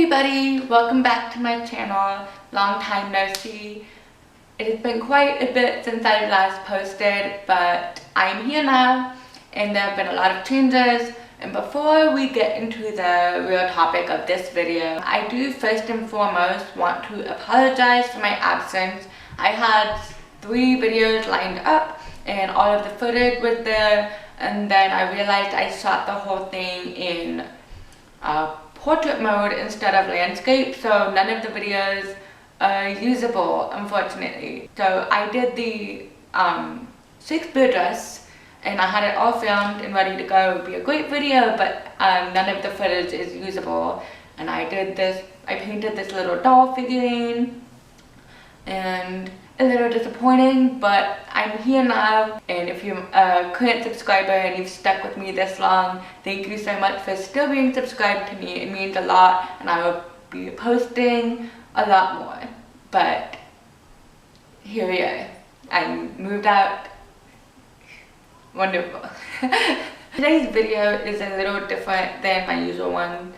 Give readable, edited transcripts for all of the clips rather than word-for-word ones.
everybody, welcome back to my channel. Long time no see. It has been quite a bit since I last posted, but I'm here now and there have been a lot of changes. And before we get into the real topic of this video, I do first and foremost want to apologize for my absence. I had 3 videos lined up and all of the footage was there, and then I realized I shot the whole thing in portrait mode instead of landscape, so none of the videos are usable, unfortunately. So I did the Shakespeare dress and I had it all filmed and ready to go. It would be a great video, but none of the footage is usable. And I painted this little doll figurine, and a little disappointing, but I'm here now. And if you're a current subscriber and you've stuck with me this long, thank you so much for still being subscribed to me. It means a lot, and I will be posting a lot more. But here we are. I moved out. Wonderful. Today's video is a little different than my usual one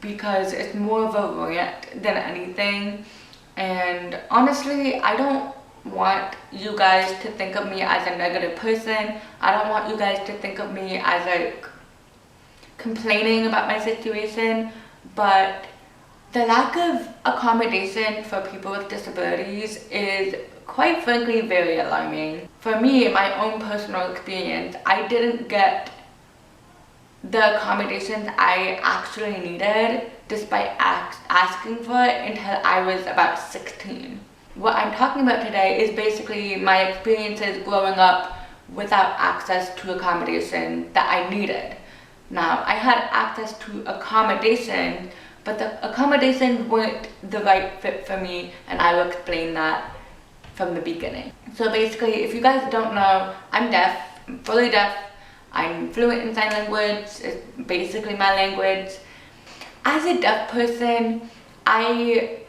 because it's more of a rant than anything. And honestly, I don't want you guys to think of me as a negative person. I don't want you guys to think of me as like complaining about my situation, but the lack of accommodation for people with disabilities is quite frankly very alarming. For me, in my own personal experience, I didn't get the accommodations I actually needed despite asking for it until I was about 16. What I'm talking about today is basically my experiences growing up without access to accommodation that I needed. Now, I had access to accommodation, but the accommodations weren't the right fit for me, and I will explain that from the beginning. So basically, if you guys don't know, I'm deaf, I'm fully deaf. I'm fluent in sign language, it's basically my language. As a deaf person, I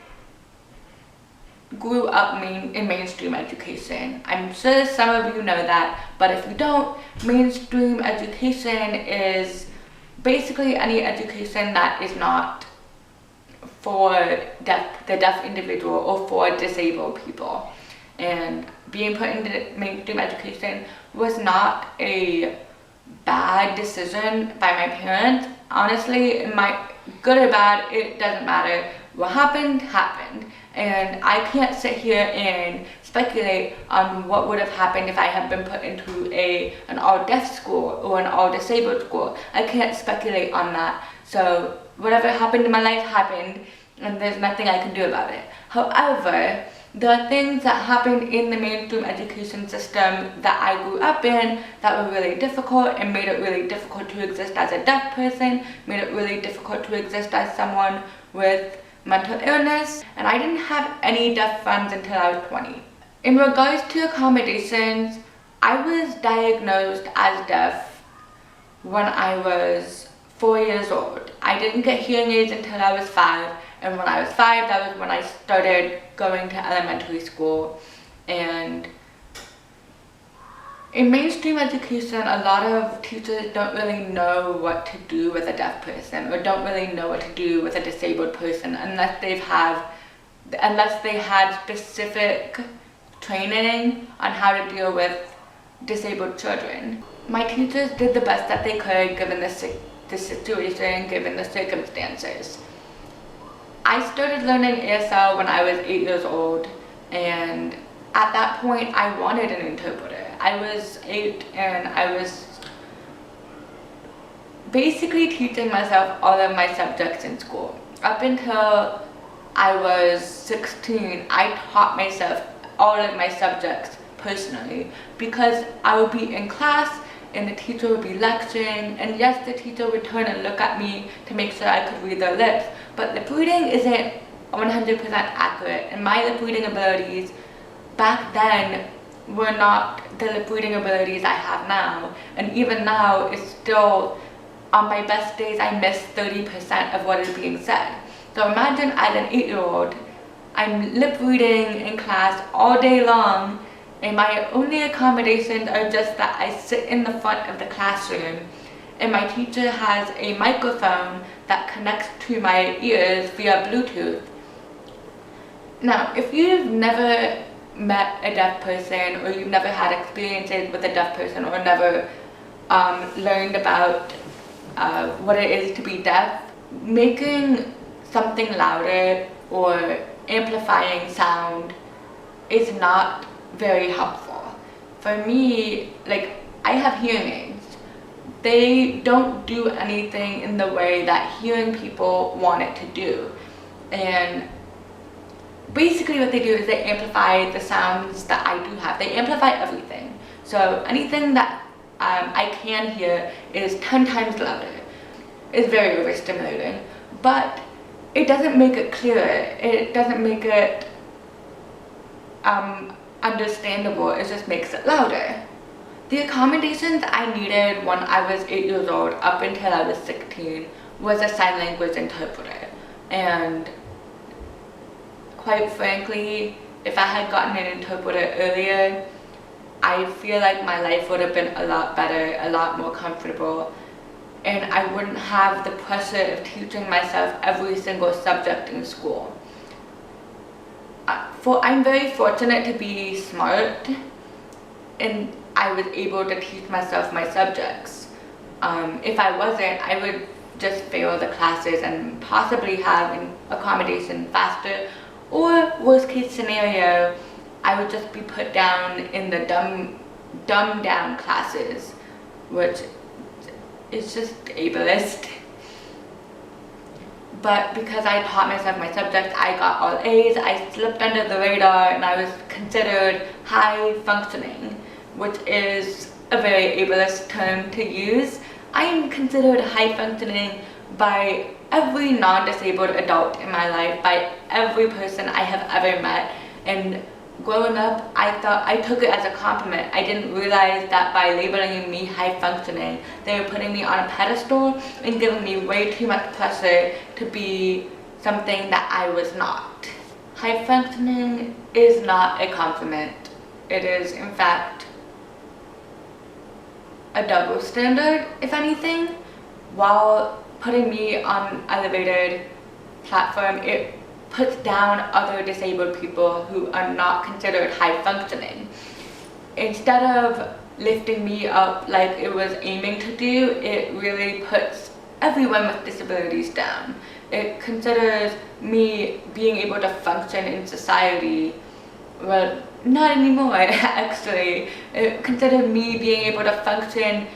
grew up in mainstream education. I'm sure some of you know that, but if you don't, mainstream education is basically any education that is not for the deaf individual or for disabled people. And being put into mainstream education was not a bad decision by my parents. Honestly, good or bad, it doesn't matter. What happened, happened. And I can't sit here and speculate on what would have happened if I had been put into an all-deaf school or an all-disabled school. I can't speculate on that. So whatever happened in my life happened, and there's nothing I can do about it. However, there are things that happened in the mainstream education system that I grew up in that were really difficult and made it really difficult to exist as a deaf person, made it really difficult to exist as someone with mental illness, and I didn't have any deaf friends until I was 20. In regards to accommodations, I was diagnosed as deaf when I was 4 years old. I didn't get hearing aids until I was 5. And when I was 5, that was when I started going to elementary school. And in mainstream education, a lot of teachers don't really know what to do with a deaf person, or don't really know what to do with a disabled person unless they had specific training on how to deal with disabled children. My teachers did the best that they could given the situation, given the circumstances. I started learning ASL when I was 8 years old, and at that point I wanted an interpreter. I was 8 and I was basically teaching myself all of my subjects in school. Up until I was 16, I taught myself all of my subjects personally because I would be in class and the teacher would be lecturing, and yes, the teacher would turn and look at me to make sure I could read their lips, but lip reading isn't 100% accurate, and my lip reading abilities back then were not the lip reading abilities I have now. And even now, it's still, on my best days, I miss 30% of what is being said. So imagine as an 8-year-old, I'm lip reading in class all day long, and my only accommodations are just that I sit in the front of the classroom and my teacher has a microphone that connects to my ears via Bluetooth. Now, if you've never met a deaf person, or you've never had experiences with a deaf person, or never learned about what it is to be deaf, making something louder or amplifying sound is not very helpful. For me, like, I have hearing aids. They don't do anything in the way that hearing people want it to do. And basically what they do is they amplify the sounds that I do have. They amplify everything. So anything that I can hear is 10 times louder. It's very overstimulating, but it doesn't make it clearer. It doesn't make it understandable. It just makes it louder. The accommodations I needed when I was 8 years old up until I was 16 was a sign language interpreter. And quite frankly, if I had gotten an interpreter earlier, I feel like my life would have been a lot better, a lot more comfortable, and I wouldn't have the pressure of teaching myself every single subject in school. I'm very fortunate to be smart, and I was able to teach myself my subjects. If I wasn't, I would just fail the classes and possibly have an accommodation faster, or worst case scenario, I would just be put down in the dumbed down classes, which is just ableist. But because I taught myself my subjects, I got all A's, I slipped under the radar, and I was considered high functioning, which is a very ableist term to use. I am considered high functioning by every non-disabled adult in my life, by every person I have ever met. And growing up, I took it as a compliment. I didn't realize that by labeling me high functioning, they were putting me on a pedestal and giving me way too much pressure to be something that I was not. High functioning is not a compliment. It is, in fact, a double standard, if anything. While putting me on an elevated platform, it puts down other disabled people who are not considered high functioning. Instead of lifting me up like it was aiming to do, it really puts everyone with disabilities down. It considers me being able to function in society, well, not anymore actually. It considered me being able to function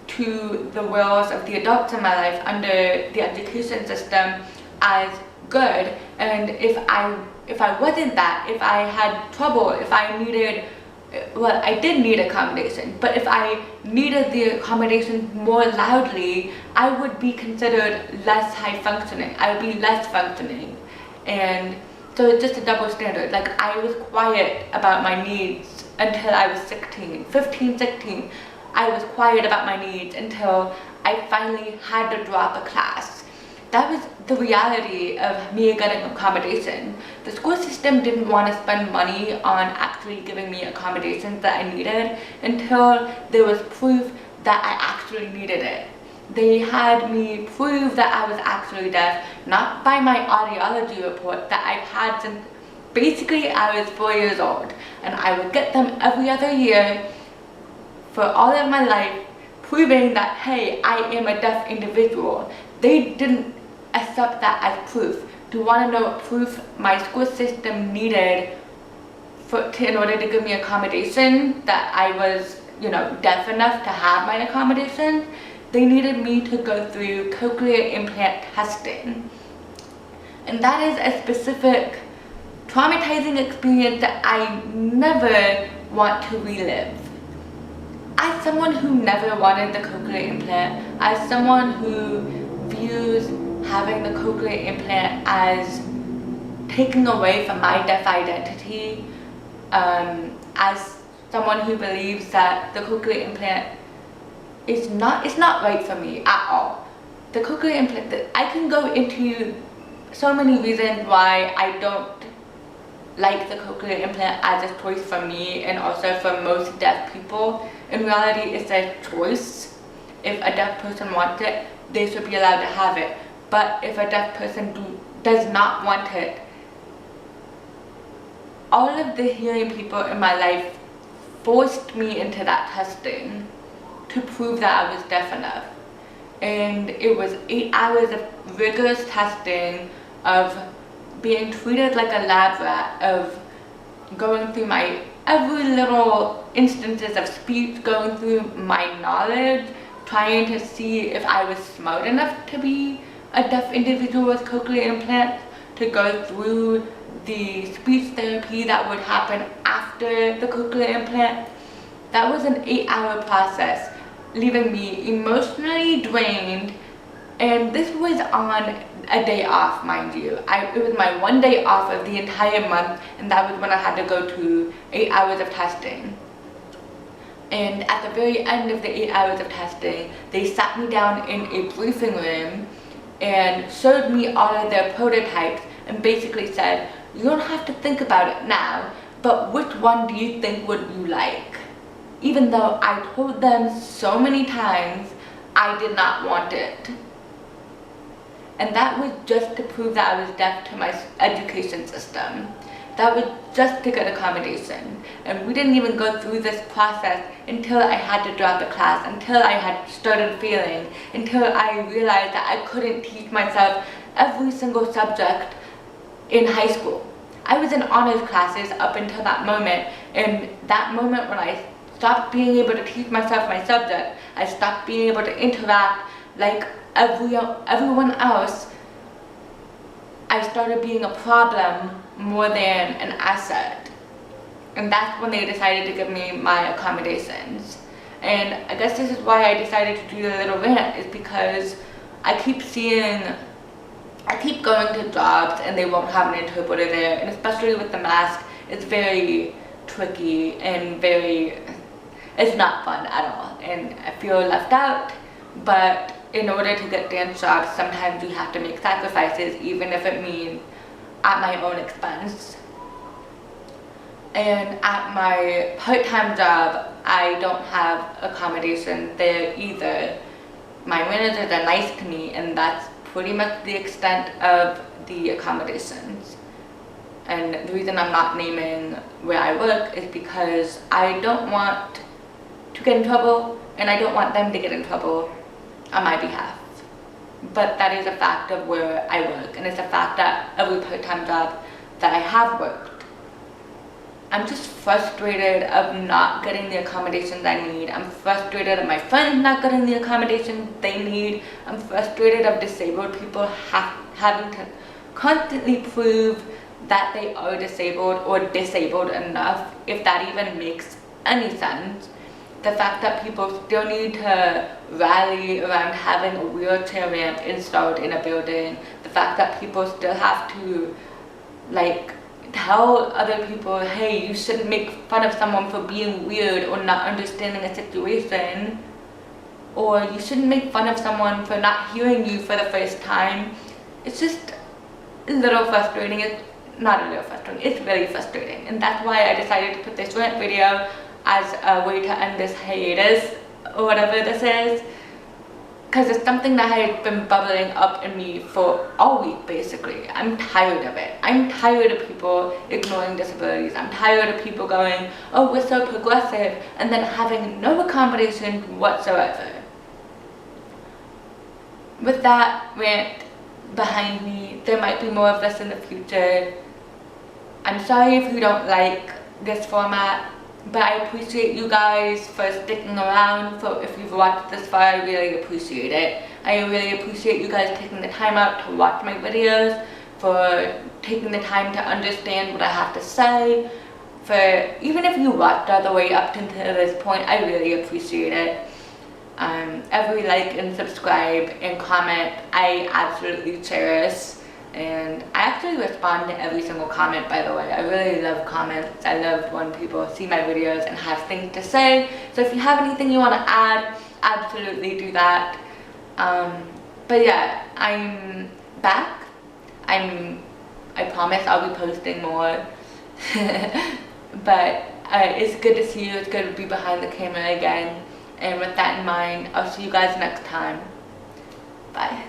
to the wills of the adults in my life under the education system as good. And if I wasn't that, if I had trouble, if I needed, well, I did need accommodation, but if I needed the accommodation more loudly, I would be considered less high functioning. I would be less functioning. And so it's just a double standard. Like, I was quiet about my needs until I was 15, 16. I was quiet about my needs until I finally had to drop a class. That was the reality of me getting accommodation. The school system didn't want to spend money on actually giving me accommodations that I needed until there was proof that I actually needed it. They had me prove that I was actually deaf, not by my audiology report that I've had since basically I was 4 years old. And I would get them every other year for all of my life, proving that, hey, I am a deaf individual. They didn't accept that as proof. To want to know what proof my school system needed in order to give me accommodation, that I was, deaf enough to have my accommodation, they needed me to go through cochlear implant testing. And that is a specific traumatizing experience that I never want to relive. As someone who never wanted the cochlear implant, as someone who views having the cochlear implant as taking away from my deaf identity, as someone who believes that the cochlear implant is not right for me at all. The cochlear implant, I can go into so many reasons why I don't like the cochlear implant as a choice for me and also for most deaf people. In reality, it's a choice. if a deaf person wants it, they should be allowed to have it. But if a deaf person does not want it, all of the hearing people in my life forced me into that testing to prove that I was deaf enough. And it was 8 hours of rigorous testing, of being treated like a lab rat, of going through my every little instances of speech, going through my knowledge, trying to see if I was smart enough to be a deaf individual with cochlear implants, to go through the speech therapy that would happen after the cochlear implant. That was an 8-hour process, leaving me emotionally drained, and this was on a day off, mind you. It was my one day off of the entire month, and that was when I had to go to 8 hours of testing. And at the very end of the 8 hours of testing, they sat me down in a briefing room and showed me all of their prototypes and basically said, you don't have to think about it now, but which one do you think would you like? Even though I told them so many times I did not want it. And that was just to prove that I was deaf to my education system. That was just to get accommodation. And we didn't even go through this process until I had to drop a class, until I had started failing, until I realized that I couldn't teach myself every single subject in high school. I was in honors classes up until that moment, and that moment when I stopped being able to teach myself my subject, I stopped being able to interact like everyone else, I started being a problem more than an asset. And that's when they decided to give me my accommodations. And I guess this is why I decided to do the little rant, is because I keep going to jobs and they won't have an interpreter there, and especially with the mask, it's very tricky and it's not fun at all, and I feel left out. But in order to get dance jobs, sometimes you have to make sacrifices, even if it means at my own expense. And at my part-time job, I don't have accommodation there either. My managers are nice to me, and that's pretty much the extent of the accommodations. And the reason I'm not naming where I work is because I don't want to get in trouble, and I don't want them to get in trouble on my behalf. But that is a fact of where I work, and it's a fact that every part-time job that I have worked. I'm just frustrated of not getting the accommodations I need. I'm frustrated of my friends not getting the accommodations they need. I'm frustrated of disabled people having to constantly prove that they are disabled or disabled enough, if that even makes any sense. The fact that people still need to rally around having a wheelchair ramp installed in a building. The fact that people still have to tell other people, hey, you shouldn't make fun of someone for being weird or not understanding a situation. Or you shouldn't make fun of someone for not hearing you for the first time. It's just a little frustrating. It's not a little frustrating, it's really frustrating. And that's why I decided to put this rant video as a way to end this hiatus, or whatever this is, because it's something that has been bubbling up in me for all week, basically. I'm tired of it. I'm tired of people ignoring disabilities. I'm tired of people going, oh, we're so progressive, and then having no accommodation whatsoever. With that rant behind me, there might be more of this in the future. I'm sorry if you don't like this format, but I appreciate you guys for sticking around. For if you've watched this far, I really appreciate it. I really appreciate you guys taking the time out to watch my videos, for taking the time to understand what I have to say. For even if you watched all the way up to this point, I really appreciate it. Every like and subscribe and comment, I absolutely cherish. And I actually respond to every single comment, by the way. I really love comments. I love when people see my videos and have things to say. So if you have anything you want to add, absolutely do that. But yeah, I'm back. I promise I'll be posting more. But it's good to see you. It's good to be behind the camera again. And with that in mind, I'll see you guys next time. Bye.